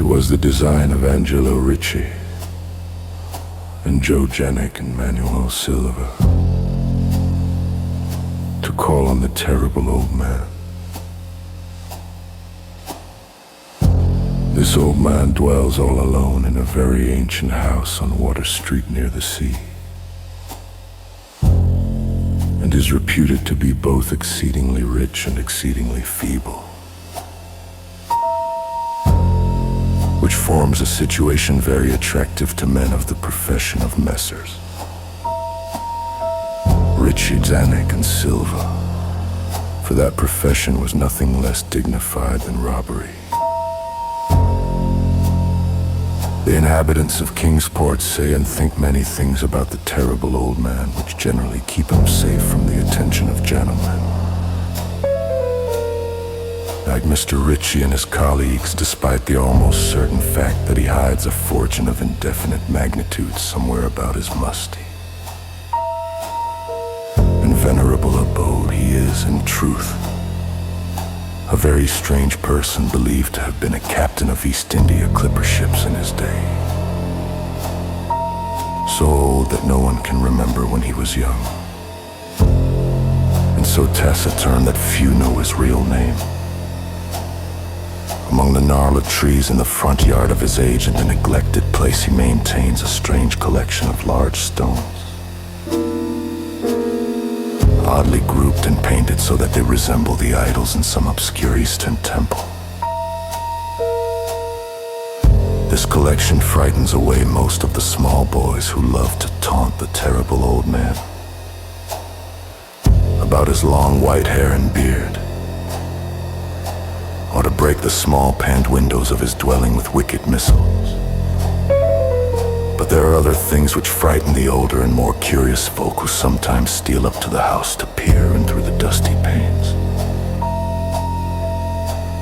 Was the design of Angelo Ricci and Joe Janik and Manuel Silva to call on the terrible old man. This old man dwells all alone in a very ancient house on Water Street near the sea, and is reputed to be both exceedingly rich and exceedingly feeble, which forms a situation very attractive to men of the profession of messers. Ricci, Zanuck, and Silva, for that profession was nothing less dignified than robbery. The inhabitants of Kingsport say and think many things about the terrible old man, which generally keep him safe from the attention of gentlemen. Like Mr. Ricci and his colleagues, despite the almost certain fact that he hides a fortune of indefinite magnitude somewhere about his musty and venerable abode, he is, in truth, a very strange person, believed to have been a captain of East India clipper ships in his day, so old that no one can remember when he was young, and so taciturn that few know his real name. Among the gnarled trees in the front yard of his aged and neglected place, he maintains a strange collection of large stones, oddly grouped and painted so that they resemble the idols in some obscure Eastern temple. This collection frightens away most of the small boys who love to taunt the terrible old man about his long white hair and beard, or to break the small paned windows of his dwelling with wicked missiles. But there are other things which frighten the older and more curious folk who sometimes steal up to the house to peer in through the dusty panes.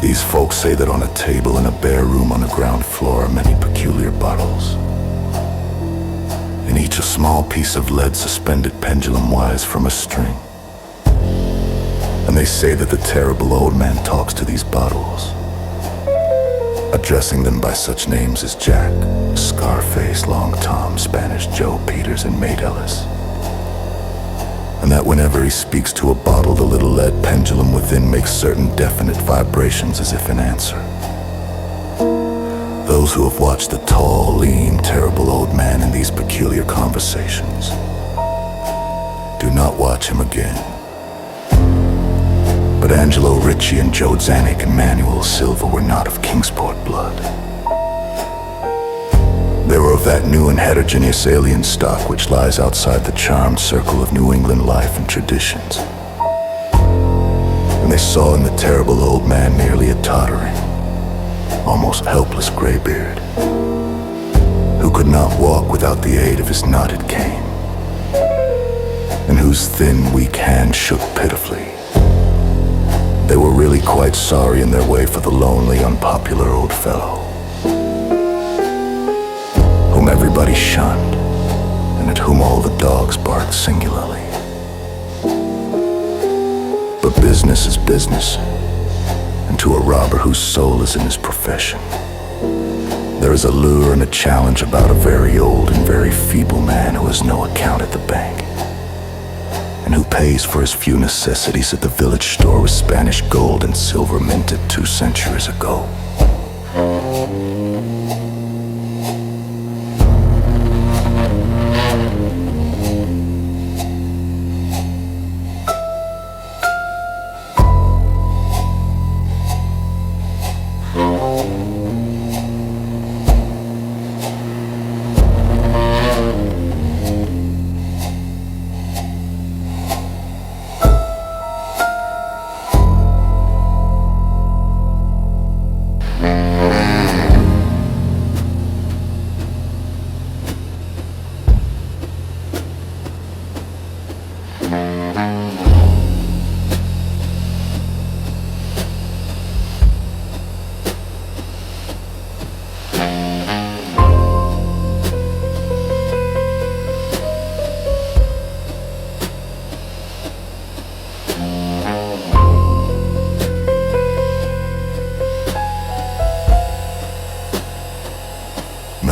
These folks say that on a table in a bare room on the ground floor are many peculiar bottles, in each a small piece of lead suspended pendulum-wise from a string. And they say that the terrible old man talks to these bottles, addressing them by such names as Jack, Scarface, Long Tom, Spanish Joe, Peters, and Mate Ellis. And that whenever he speaks to a bottle, the little lead pendulum within makes certain definite vibrations as if in answer. Those who have watched the tall, lean, terrible old man in these peculiar conversations do not watch him again. But Angelo Ricci and Joe Zanuck and Manuel Silva were not of Kingsport blood. They were of that new and heterogeneous alien stock which lies outside the charmed circle of New England life and traditions. And they saw in the terrible old man merely a tottering, almost helpless graybeard, who could not walk without the aid of his knotted cane, and whose thin, weak hand shook pitifully. They were really quite sorry in their way for the lonely, unpopular old fellow, whom everybody shunned, and at whom all the dogs barked singularly. But business is business, and to a robber whose soul is in his profession, there is a lure and a challenge about a very old and very feeble man who has no account at the bank, and who pays for his few necessities at the village store with Spanish gold and silver minted 2 centuries ago.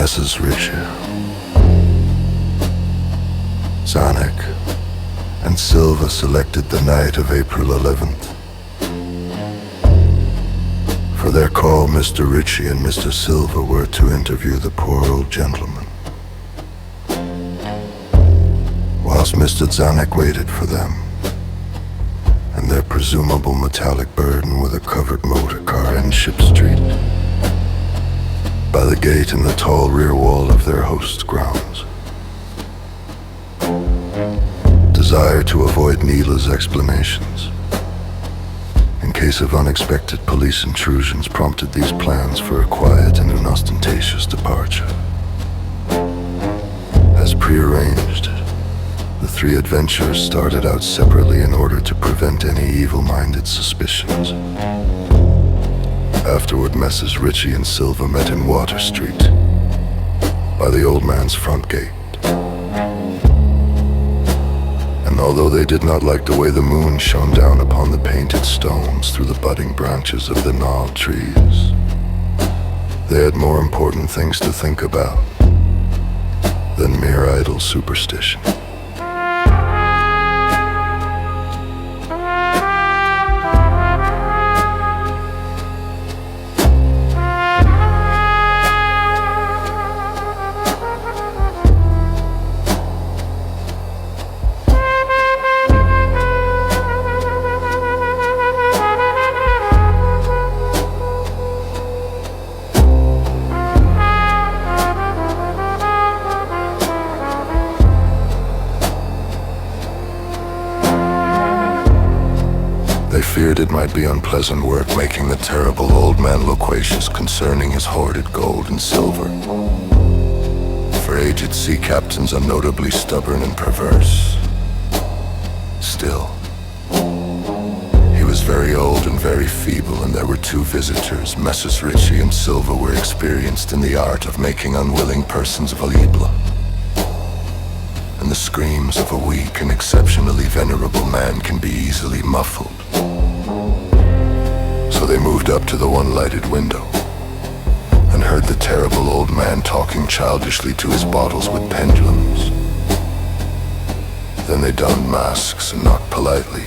Messrs. Ritchie, Zanuck, and Silva selected the night of April 11th. For their call, Mr. Ritchie and Mr. Silva were to interview the poor old gentleman, whilst Mr. Zanuck waited for them and their presumable metallic burden with a covered motor car in Ship Street, by the gate in the tall rear wall of their host's grounds. Desire to avoid Neela's explanations in case of unexpected police intrusions prompted these plans for a quiet and unostentatious departure. As prearranged, the three adventurers started out separately in order to prevent any evil-minded suspicions. Afterward, Messrs. Ritchie and Silva met in Water Street, by the old man's front gate. And although they did not like the way the moon shone down upon the painted stones through the budding branches of the gnarled trees, they had more important things to think about than mere idle superstition. They feared it might be unpleasant work making the terrible old man loquacious concerning his hoarded gold and silver. For aged sea captains are notably stubborn and perverse. Still, he was very old and very feeble, and there were two visitors. Messrs. Ritchie and Silva were experienced in the art of making unwilling persons voluble, and the screams of a weak and exceptionally venerable man can be easily muffled. So they moved up to the one lighted window and heard the terrible old man talking childishly to his bottles with pendulums. Then they donned masks and knocked politely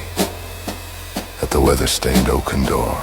at the weather-stained oaken door.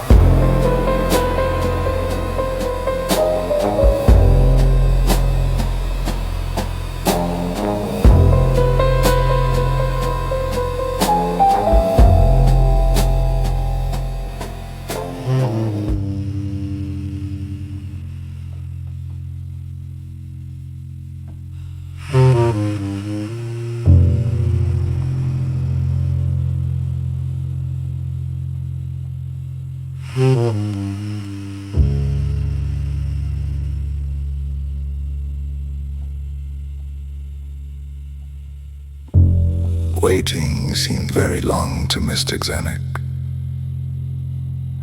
Waiting seemed very long to Mr. Zanuck,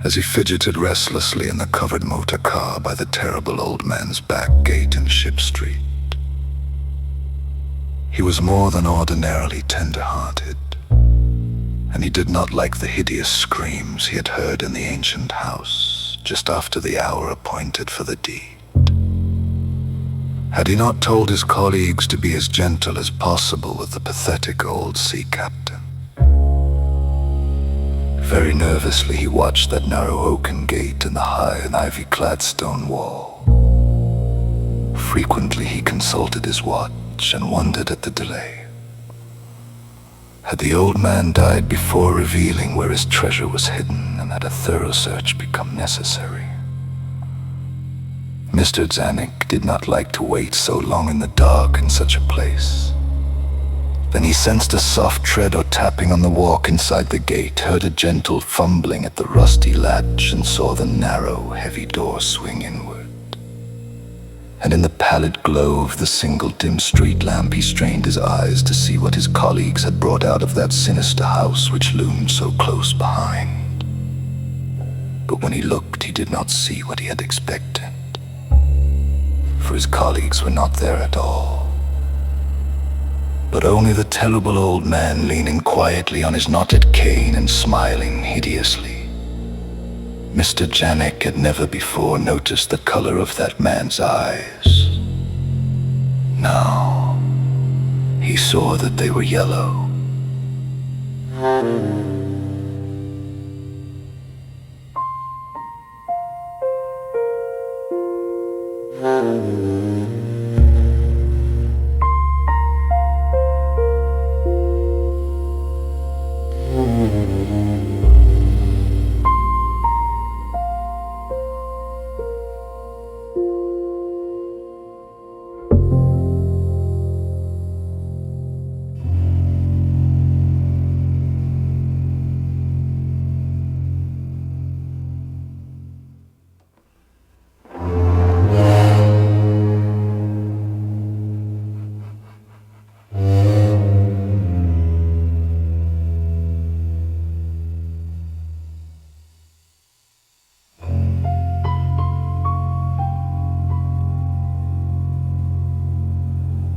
as he fidgeted restlessly in the covered motor car by the terrible old man's back gate in Ship Street. He was more than ordinarily tender-hearted, and he did not like the hideous screams he had heard in the ancient house just after the hour appointed for the deed. Had he not told his colleagues to be as gentle as possible with the pathetic old sea captain? Very nervously he watched that narrow oaken gate and the high and ivy-clad stone wall. Frequently he consulted his watch and wondered at the delay. Had the old man died before revealing where his treasure was hidden, and had a thorough search become necessary? Mr. Zanuck did not like to wait so long in the dark in such a place. Then he sensed a soft tread or tapping on the walk inside the gate, heard a gentle fumbling at the rusty latch, and saw the narrow, heavy door swing inward. And in the pallid glow of the single dim street lamp he strained his eyes to see what his colleagues had brought out of that sinister house which loomed so close behind. But when he looked, he did not see what he had expected, for his colleagues were not there at all, but only the terrible old man leaning quietly on his knotted cane and smiling hideously. Mr. Zanuck had never before noticed the color of that man's eyes, No, he saw that they were yellow.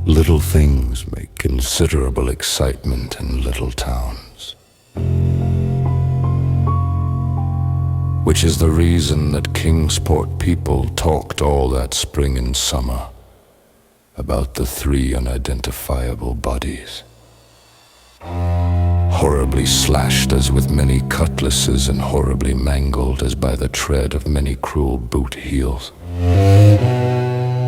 Little things make considerable excitement in little towns, which is the reason that Kingsport people talked all that spring and summer about the 3 unidentifiable bodies, horribly slashed as with many cutlasses and horribly mangled as by the tread of many cruel boot heels,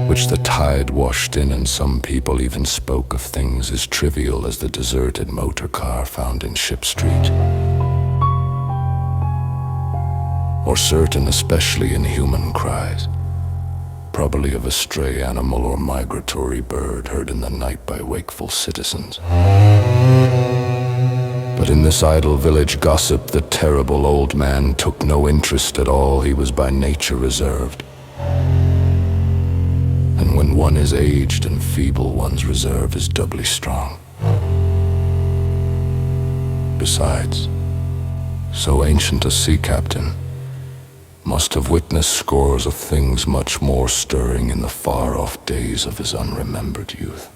which the tide washed in, and some people even spoke of things as trivial as the deserted motor car found in Ship Street, or certain especially inhuman cries, probably of a stray animal or migratory bird heard in the night by wakeful citizens. But in this idle village gossip, the terrible old man took no interest at all. He was by nature reserved. And when one is aged and feeble, one's reserve is doubly strong. Besides, so ancient a sea captain must have witnessed scores of things much more stirring in the far-off days of his unremembered youth.